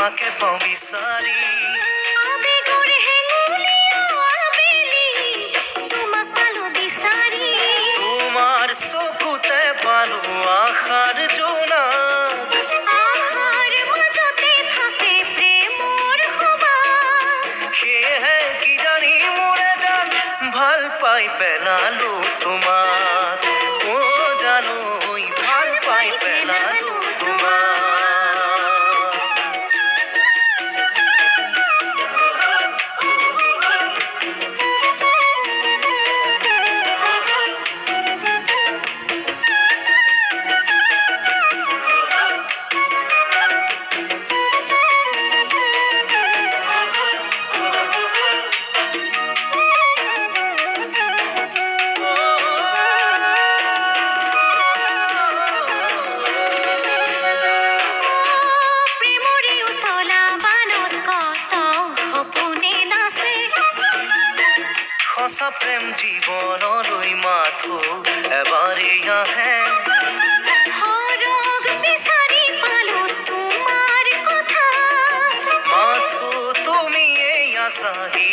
তোমাকে পাও বিচাৰি আবেগৰ হেঙুলীয়া আবেলি তোমাক পালো বিচাৰি তোমাৰ চকুতে পালো আশাৰ জোনাক আশাৰ মাজতে থাকে প্ৰেমৰ সুবাস সেয়েহে কি জানি মোৰে জান ভাল পাই পেলালো তোমাক অ জানো ভাল পাই পেলালো তোমাক প্ৰেমৰে উতলা বানত কত সপোনে নাচে সঁচা প্ৰেম জীৱনলৈ মাথো এবাৰেই আহে সৰগ বিচাৰি পালো তোমাৰ কথা মাথো তুমিয়েই আছাহি